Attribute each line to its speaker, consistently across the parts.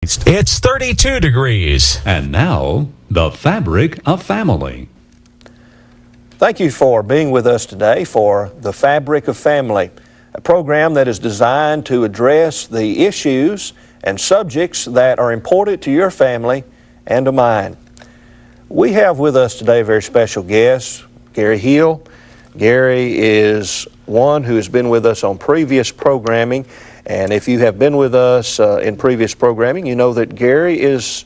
Speaker 1: It's 32 degrees.
Speaker 2: And now, the fabric of family.
Speaker 3: Thank you for being with us today for The Fabric of Family, a program that is designed to address the issues and subjects that are important to your family and to mine. We have with us today a very special guest, Gary Hill. Gary is one who has been with us on previous programming, and if you have been with us in previous programming, you know that Gary is,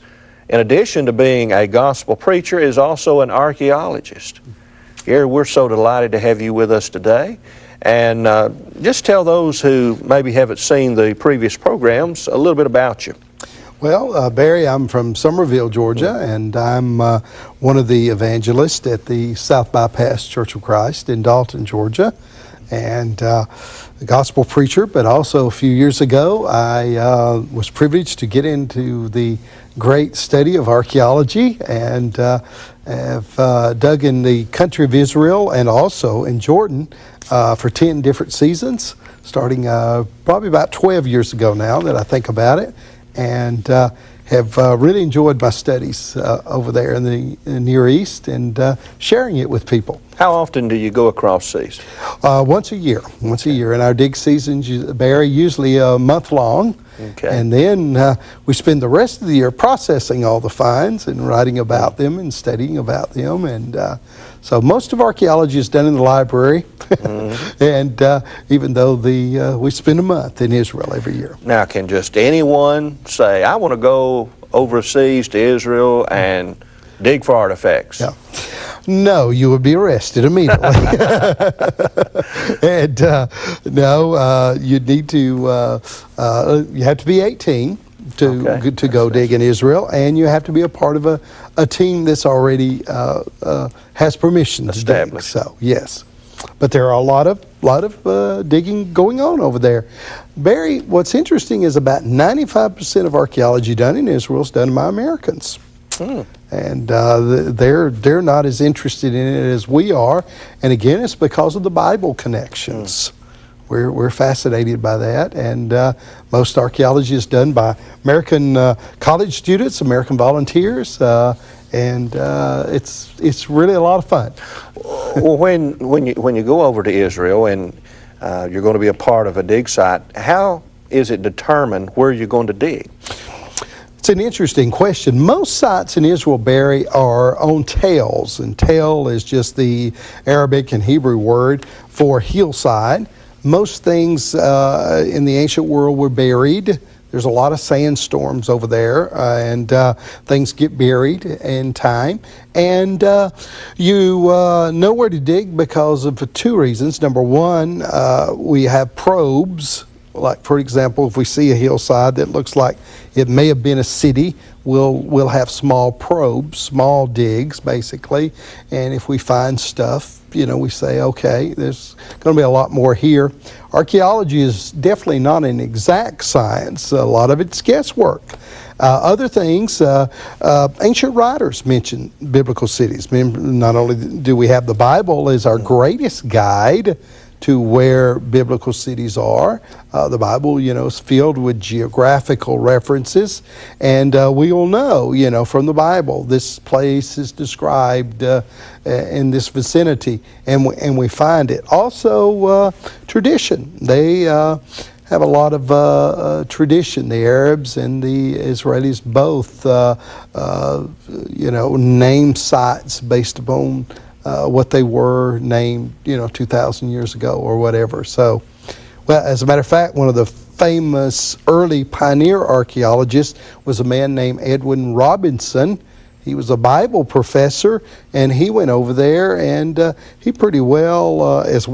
Speaker 3: in addition to being a gospel preacher, is also an archaeologist. Gary, we're so delighted to have you with us today. And just tell those who maybe haven't seen the previous programs a little bit about you.
Speaker 4: Well, Barry, I'm from Summerville, Georgia, and I'm one of the evangelists at the South Bypass Church of Christ in Dalton, Georgia, and a gospel preacher. But also a few years ago, I was privileged to get into the great study of archaeology and have dug in the country of Israel and also in Jordan for 10 different seasons, starting probably about 12 years ago now that I think about it, and have really enjoyed my studies over there in the Near East and sharing it with people.
Speaker 3: How often do you go across seas?
Speaker 4: Once a year, and our dig seasons, Barry, usually a month long.
Speaker 3: Okay.
Speaker 4: And then we spend the rest of the year processing all the finds and writing about them and studying about them. And so most of archaeology is done in the library. Mm-hmm. And even though we spend a month in Israel every year.
Speaker 3: Now, can just anyone say, I want to go overseas to Israel and dig for artifacts?
Speaker 4: Yeah. No, you would be arrested immediately. And no, you'd need to, you have to be 18 to go dig in Israel, and you have to be a part of a team that's already has permission to dig. So, yes. But there are a lot of digging going on over there. Barry, what's interesting is about 95% of archaeology done in Israel is done by Americans. And they're not as interested in it as we are. And again, it's because of the Bible connections. We're fascinated by that. And most archaeology is done by American college students, American volunteers, and it's really a lot of fun.
Speaker 3: Well, when you go over to Israel and you're going to be a part of a dig site, how is it determined where you're going to dig?
Speaker 4: It's an interesting question. Most sites in Israel, Barry, are on tails, and tail is just the Arabic and Hebrew word for hillside. Most things in the ancient world were buried. There's a lot of sandstorms over there, and things get buried in time. And you know where to dig because of two reasons. Number one, we have probes. Like, for example, if we see a hillside that looks like it may have been a city, we'll have small probes, small digs, basically. And if we find stuff, we say, okay, there's going to be a lot more here. Archaeology is definitely not an exact science. A lot of it's guesswork. Other things, ancient writers mention biblical cities. Not only do we have the Bible as our greatest guide to where biblical cities are. The Bible, is filled with geographical references, and we all know, from the Bible, this place is described in this vicinity, and we find it. Also, tradition. They have a lot of tradition. The Arabs and the Israelis both, name sites based upon what they were named, 2,000 years ago or whatever. So, well, as a matter of fact, one of the famous early pioneer archaeologists was a man named Edwin Robinson. He was a Bible professor, and he went over there, and he pretty well as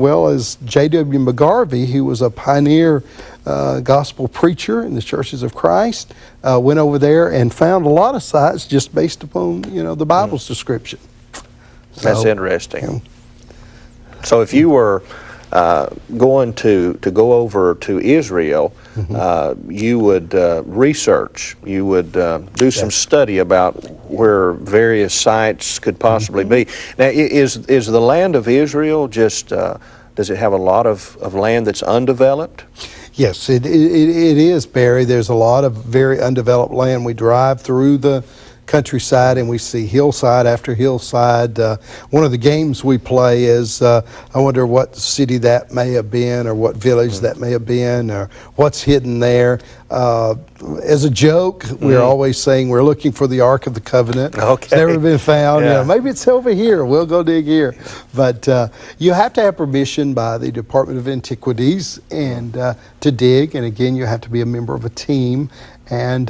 Speaker 4: J.W. McGarvey, who was a pioneer gospel preacher in the churches of Christ, went over there and found a lot of sites just based upon, the Bible's description.
Speaker 3: That's interesting. So if you were going to go over to Israel, you would research, you would do some study about where various sites could possibly be. Now, is the land of Israel just, does it have a lot of land that's undeveloped?
Speaker 4: Yes, it is, Barry. There's a lot of very undeveloped land. We drive through the countryside and we see hillside after hillside. One of the games we play is I wonder what city that may have been, or what village that may have been, or what's hidden there. As a joke, we're always saying we're looking for the Ark of the Covenant.
Speaker 3: Okay.
Speaker 4: It's never been found.
Speaker 3: Yeah.
Speaker 4: Maybe it's over here. We'll go dig here. But you have to have permission by the Department of Antiquities and to dig. And again, you have to be a member of a team. And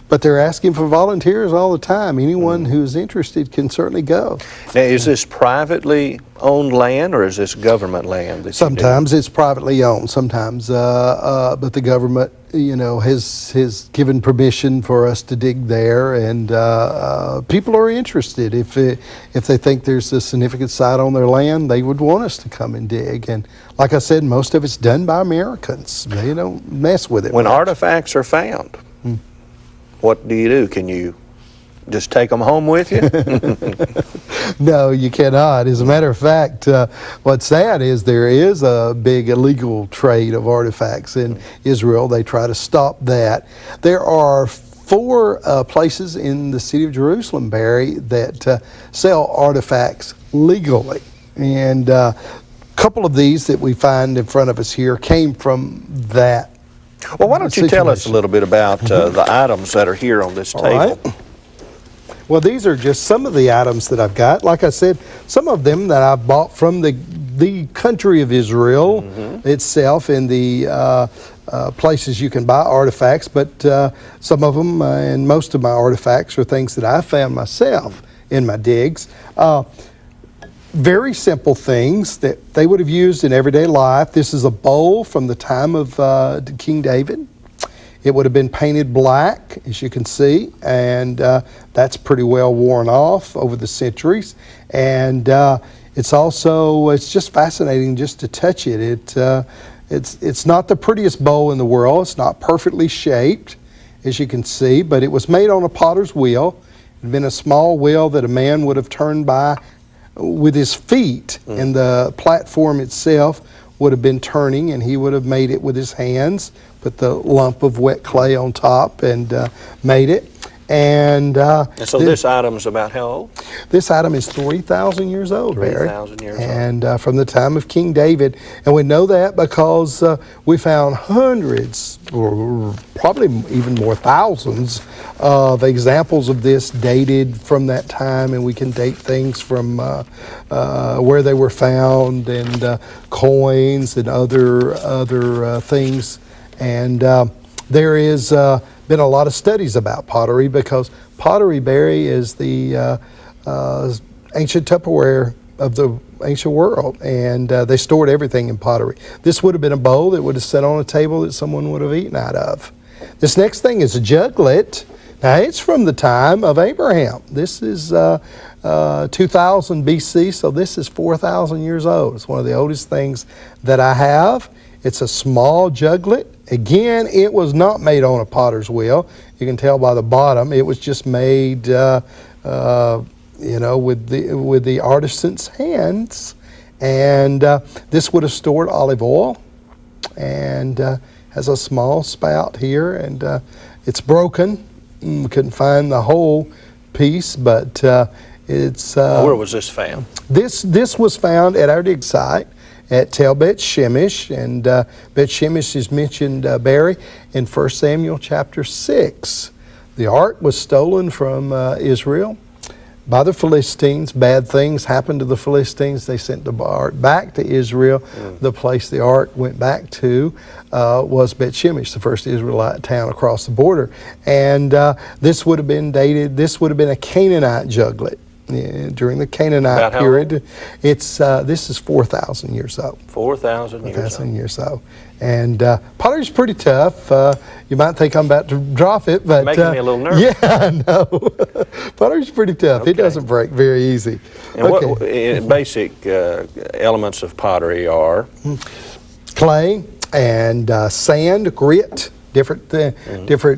Speaker 4: but they're asking for volunteers all the time. Anyone who's interested can certainly go.
Speaker 3: Now, is this privately owned land, or is this government land? That
Speaker 4: Sometimes it's privately owned. Sometimes, but the government, has given permission for us to dig there, and people are interested. If they think there's a significant site on their land, they would want us to come and dig. And like I said, most of it's done by Americans. They don't mess with it.
Speaker 3: When
Speaker 4: much.
Speaker 3: artifacts are found, what do? Can you just take them home with you?
Speaker 4: No, you cannot. As a matter of fact, what's sad is there is a big illegal trade of artifacts in Israel. They try to stop that. There are 4 places in the city of Jerusalem, Barry, that sell artifacts legally. And a couple of these that we find in front of us here came from that.
Speaker 3: Well, why don't you tell us a little bit about the items that are here on this table?
Speaker 4: All right. Well, these are just some of the items that I've got. Like I said, some of them that I've bought from the country of Israel itself, in the places you can buy artifacts. But some of them and most of my artifacts are things that I found myself in my digs. Very simple things that they would have used in everyday life. This is a bowl from the time of King David. It would have been painted black, as you can see, and that's pretty well worn off over the centuries. And it's just fascinating just to touch it. It's not the prettiest bowl in the world. It's not perfectly shaped, as you can see, but it was made on a potter's wheel. It had been a small wheel that a man would have turned by with his feet, and the platform itself would have been turning, and he would have made it with his hands, put the lump of wet clay on top, and made it. And
Speaker 3: so this item's about how old?
Speaker 4: This item is 3,000 years old, Barry.
Speaker 3: 3,000 years old.
Speaker 4: And from the time of King David. And we know that because we found hundreds, or probably even more, thousands of examples of this dated from that time. And we can date things from where they were found, and coins and other things. And there is been a lot of studies about pottery, because pottery, Barry, is the ancient Tupperware of the ancient world, and they stored everything in pottery. This would have been a bowl that would have sat on a table that someone would have eaten out of. This next thing is a juglet. Now, it's from the time of Abraham. This is 2000 BC, so this is 4,000 years old. It's one of the oldest things that I have. It's a small juglet. Again, it was not made on a potter's wheel. You can tell by the bottom. It was just made, with the artisan's hands. And this would have stored olive oil, and has a small spout here, and it's broken. We couldn't find the whole piece, but it's.
Speaker 3: Where was this found?
Speaker 4: This was found at our dig site at Tel Bet Shemesh, and Bet Shemesh is mentioned, Barry, in 1 Samuel chapter 6. The ark was stolen from Israel by the Philistines. Bad things happened to the Philistines. They sent the ark back to Israel. The place the ark went back to was Bet Shemesh, the first Israelite town across the border. And this would have been dated, this would have been a Canaanite juglet. During the Canaanite period. It's this is 4,000 years old.
Speaker 3: 4,000 years old.
Speaker 4: 4,000 years old. And pottery's pretty tough. You might think I'm about to drop it, but
Speaker 3: making me a little nervous.
Speaker 4: Yeah, I know. Pottery's pretty tough.
Speaker 3: Okay.
Speaker 4: It doesn't break very easy.
Speaker 3: And what basic elements of pottery are?
Speaker 4: Clay and sand, grit. Different.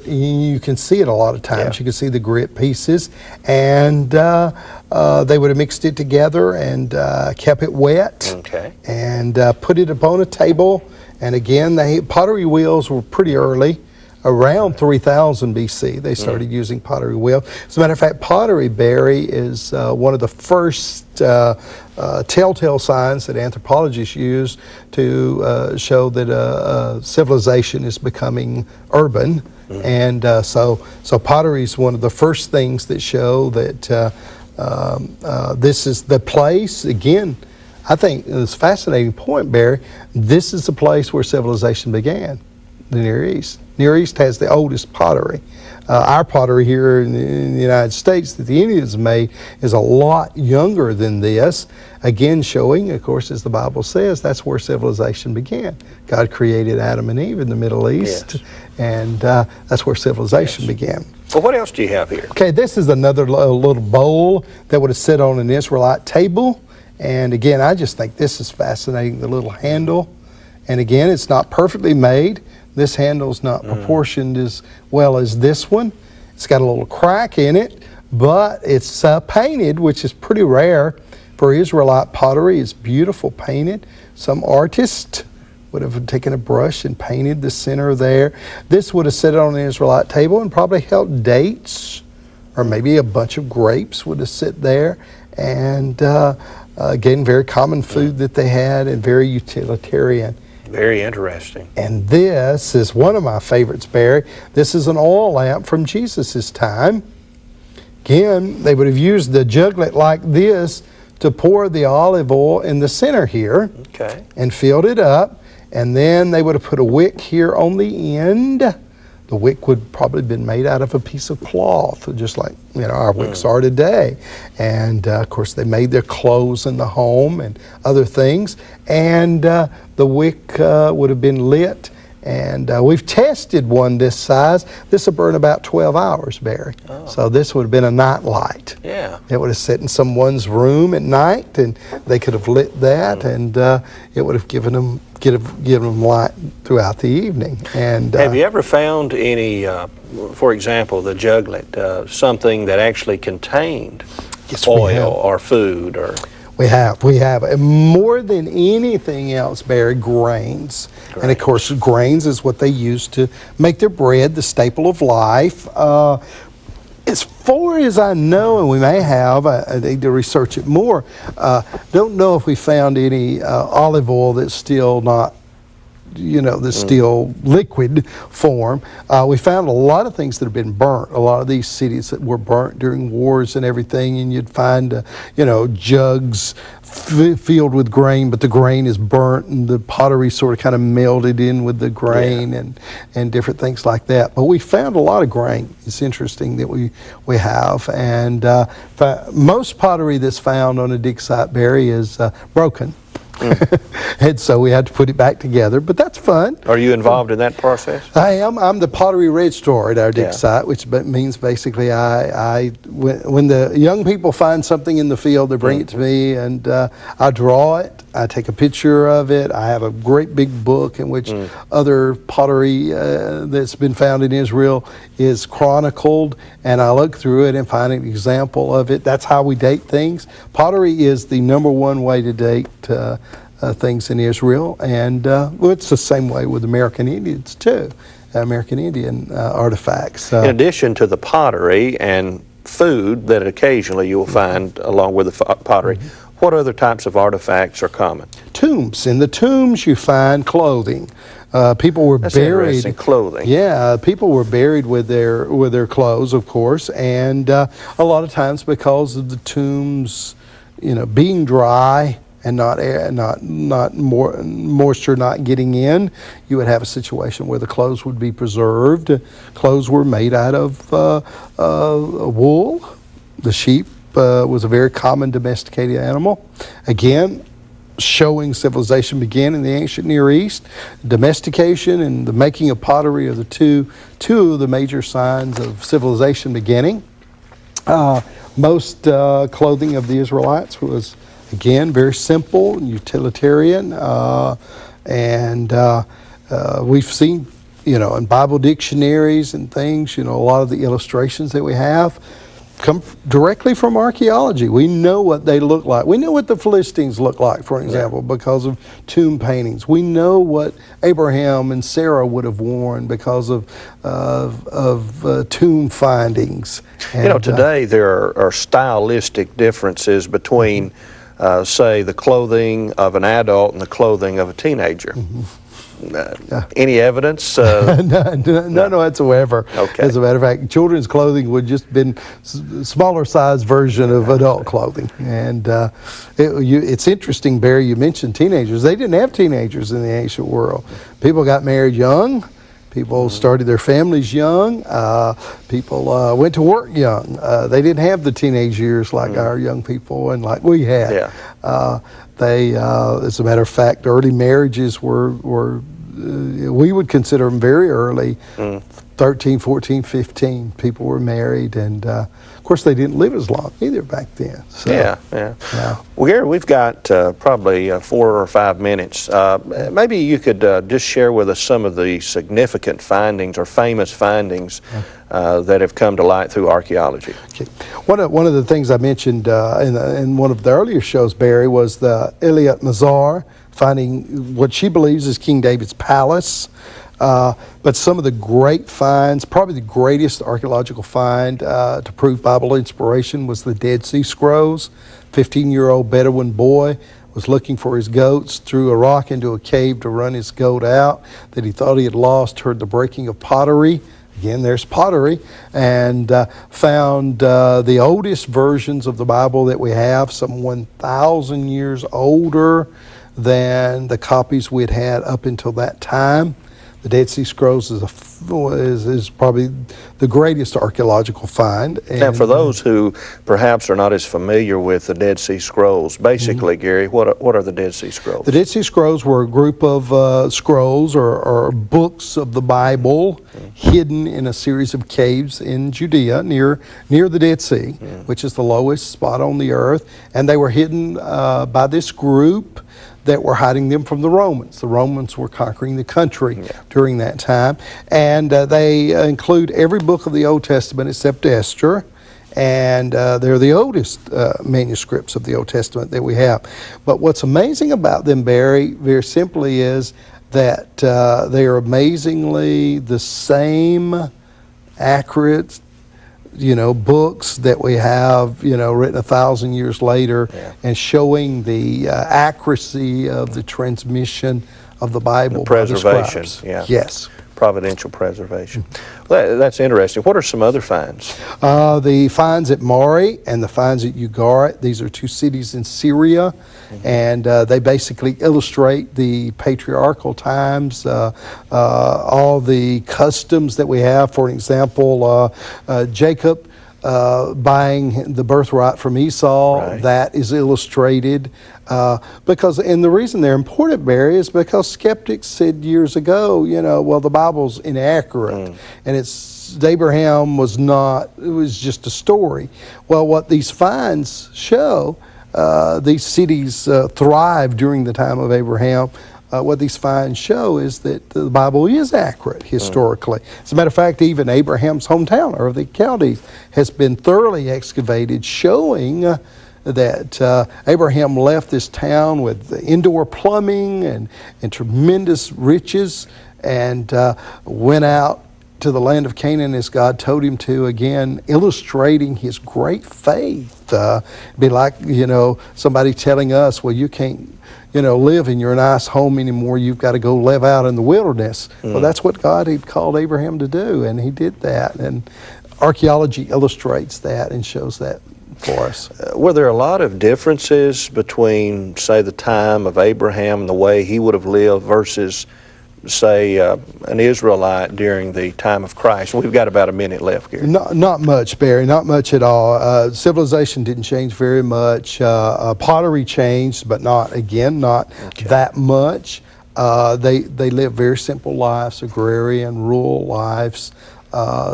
Speaker 4: You can see it a lot of times.
Speaker 3: Yeah.
Speaker 4: You can see the grit pieces, and they would have mixed it together and kept it wet,
Speaker 3: Okay.
Speaker 4: and put it upon a table And again, pottery wheels were pretty early. Around 3000 BC, they started using pottery wheels. As a matter of fact, pottery, Barry, is one of the first telltale signs that anthropologists use to show that civilization is becoming urban. And so pottery is one of the first things that show that this is the place. Again, I think it's a fascinating point, Barry. This is the place where civilization began, the Near East. Near East has the oldest pottery. Our pottery here in the United States that the Indians made is a lot younger than this. Again, showing, of course, as the Bible says, that's where civilization began. God created Adam and Eve in the Middle East, and that's where civilization began.
Speaker 3: Well, what else do you have here?
Speaker 4: Okay, this is another little bowl that would have sit on an Israelite table. And again, I just think this is fascinating, the little handle. And again, it's not perfectly made. This handle's not proportioned as well as this one. It's got a little crack in it, but it's painted, which is pretty rare for Israelite pottery. It's beautiful painted. Some artist would have taken a brush and painted the center there. This would have sat on an Israelite table and probably held dates, or maybe a bunch of grapes would have sit there. And again, very common food that they had and very utilitarian.
Speaker 3: Very interesting.
Speaker 4: And this is one of my favorites, Barry. This is an oil lamp from Jesus' time. Again, they would have used the juglet like this to pour the olive oil in the center here and filled it up. And then they would have put a wick here on the end. The wick would probably have been made out of a piece of cloth, just like our wicks are today. And of course, they made their clothes in the home and other things. And the wick would have been lit. And we've tested one this size. This will burn about 12 hours, Barry. So this would have been a night light.
Speaker 3: Yeah.
Speaker 4: It would have sat in someone's room at night, and they could have lit that, and it would have given them light throughout the evening. And
Speaker 3: have you ever found any, for example, the juglet, something that actually contained oil or food or? We have. And more than anything else, Barry, grains. And of course, grains is what they use to make their bread, the staple of life. As far as I know, and we may have, I need to research it more, don't know if we found any olive oil that's still not, that's still liquid form. We found a lot of things that have been burnt. A lot of these cities that were burnt during wars and everything, and you'd find, jugs filled with grain, but the grain is burnt and the pottery sort of kind of melded in with the grain and different things like that. But we found a lot of grain. It's interesting that we have. And most pottery that's found on a dig site, Barry, is broken. And so we had to put it back together, but that's fun. Are you involved in that process?
Speaker 4: I am. I'm the pottery registrar at our dig site, which means basically when the young people find something in the field, they bring it to me, and I draw it. I take a picture of it. I have a great big book in which other pottery that's been found in Israel is chronicled, and I look through it and find an example of it. That's how we date things. Pottery is the number one way to date things in Israel, and it's the same way with American Indians too, American Indian artifacts.
Speaker 3: In addition to the pottery and food that occasionally you will find along with the pottery, what other types of artifacts are common?
Speaker 4: Tombs. In the tombs you find clothing. People were buried.
Speaker 3: Clothing.
Speaker 4: Yeah, people were buried with their clothes, of course, and a lot of times because of the tombs, being dry and moisture not getting in, you would have a situation where the clothes would be preserved. Clothes were made out of wool. The sheep was a very common domesticated animal. Again, showing civilization began in the ancient Near East. Domestication and the making of pottery are the two of the major signs of civilization beginning. Most clothing of the Israelites was, again, very simple and utilitarian. And we've seen, in Bible dictionaries and things, a lot of the illustrations that we have come directly from archaeology. We know what they look like. We know what the Philistines look like, for example, because of tomb paintings. We know what Abraham and Sarah would have worn because of tomb findings. And,
Speaker 3: today there are stylistic differences between, say, the clothing of an adult and the clothing of a teenager. Any evidence?
Speaker 4: No whatsoever.
Speaker 3: Okay.
Speaker 4: As a matter of fact, children's clothing would just been smaller size version of adult clothing. And it's interesting, Barry, you mentioned teenagers. They didn't have teenagers in the ancient world. People got married young. People started their families young. People went to work young. They didn't have the teenage years like our young people and like we had.
Speaker 3: Yeah.
Speaker 4: As a matter of fact, early marriages were we would consider them very early. 13, 14, 15 people were married, and of course they didn't live as long either back then. So,
Speaker 3: yeah. Well, Gary, we've got probably 4 or 5 minutes. Maybe you could just share with us some of the significant findings or famous findings that have come to light through archaeology.
Speaker 4: Okay. One of the things I mentioned in one of the earlier shows, Barry, was the Eliot Mazar, finding what she believes is King David's palace. But some of the great finds, probably the greatest archaeological find to prove Bible inspiration, was the Dead Sea Scrolls. 15-year-old Bedouin boy was looking for his goats, threw a rock into a cave to run his goat out that he thought he had lost, heard the breaking of pottery. Again, there's pottery, and found the oldest versions of the Bible that we have, some 1,000 years older than the copies we'd had up until that time. The Dead Sea Scrolls is probably the greatest archaeological find.
Speaker 3: Now, for those who perhaps are not as familiar with the Dead Sea Scrolls, basically, Gary, what are the Dead Sea Scrolls?
Speaker 4: The Dead Sea Scrolls were a group of scrolls or books of the Bible hidden in a series of caves in Judea near the Dead Sea, which is the lowest spot on the earth. And they were hidden by this group that were hiding them from the Romans. The Romans were conquering the country during that time. And they include every book of the Old Testament except Esther. And they're the oldest manuscripts of the Old Testament that we have. But what's amazing about them, Barry, very simply is that they are amazingly the same accurate books that we have, written 1,000 years later, and showing the accuracy of the transmission of the Bible.
Speaker 3: The preservation,
Speaker 4: by the scribes. Yes.
Speaker 3: Providential preservation. Well, that's interesting. What are some other finds?
Speaker 4: The finds at Mari and the finds at Ugarit. These are 2 cities in Syria, and they basically illustrate the patriarchal times, all the customs that we have. For example, Jacob buying the birthright from Esau, that is illustrated. And the reason they're important, Barry, is because skeptics said years ago, well, the Bible's inaccurate, and Abraham was not, it was just a story. Well, what these finds show, these cities thrived during the time of Abraham. What these finds show is that the Bible is accurate historically. As a matter of fact, even Abraham's hometown, or the Chaldees, has been thoroughly excavated, showing that Abraham left this town with indoor plumbing and tremendous riches, and went out to the land of Canaan as God told him to, again illustrating his great faith. Be like, somebody telling us, well, you can't live in your nice home anymore. You've got to go live out in the wilderness. Well, that's what God had called Abraham to do, and he did that. And archaeology illustrates that and shows that for us.
Speaker 3: Were there a lot of differences between, say, the time of Abraham and the way he would have lived versus, say, an Israelite during the time of Christ? We've got about a minute left here.
Speaker 4: Not much, Barry. Not much at all. Civilization didn't change very much. Pottery changed, but not that much. They lived very simple lives, agrarian, rural lives.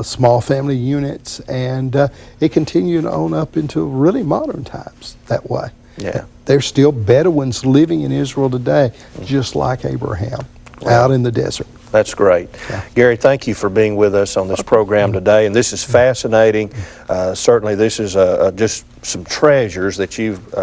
Speaker 4: Small family units, and it continued on up into really modern times that way.
Speaker 3: Yeah.
Speaker 4: There's still Bedouins living in Israel today, just like Abraham. out in the desert.
Speaker 3: That's great. Gary, thank you for being with us on this program today, and this is fascinating. Certainly this is just some treasures that you've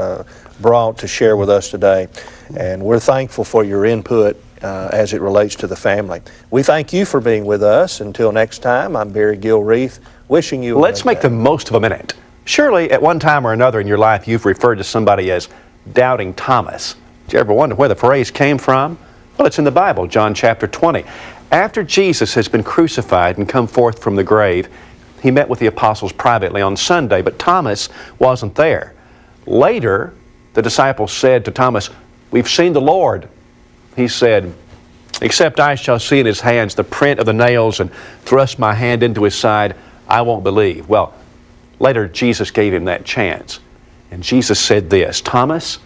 Speaker 3: brought to share with us today, and we're thankful for your input as it relates to the family. We thank you for being with us. Until next time, I'm Barry Gilreath, wishing you
Speaker 5: Let's make the most of a minute. Surely at one time or another in your life you've referred to somebody as Doubting Thomas. Did you ever wonder where the phrase came from? Well, it's in the Bible, John chapter 20. After Jesus has been crucified and come forth from the grave, he met with the apostles privately on Sunday, but Thomas wasn't there. Later, the disciples said to Thomas, "We've seen the Lord." He said, "Except I shall see in his hands the print of the nails and thrust my hand into his side, I won't believe." Well, later Jesus gave him that chance. And Jesus said this, "Thomas,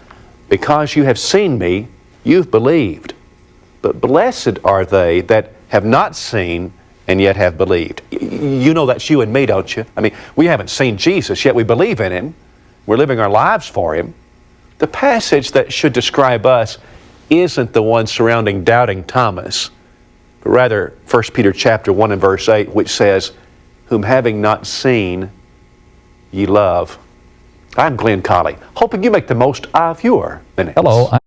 Speaker 5: because you have seen me, you've believed. But blessed are they that have not seen and yet have believed." You know that's you and me, don't you? I mean, we haven't seen Jesus, yet we believe in him. We're living our lives for him. The passage that should describe us isn't the one surrounding Doubting Thomas, but rather 1 Peter chapter 1 and verse 8, which says, "Whom having not seen, ye love." I'm Glenn Colley, hoping you make the most of your minutes.
Speaker 6: Hello.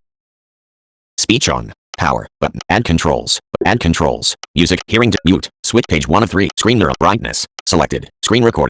Speaker 6: Speech on. Power. Button. Add controls. Add controls. Music. Hearing. Mute. Switch. Page 1 of 3. Screen mirror. Brightness. Selected. Screen record.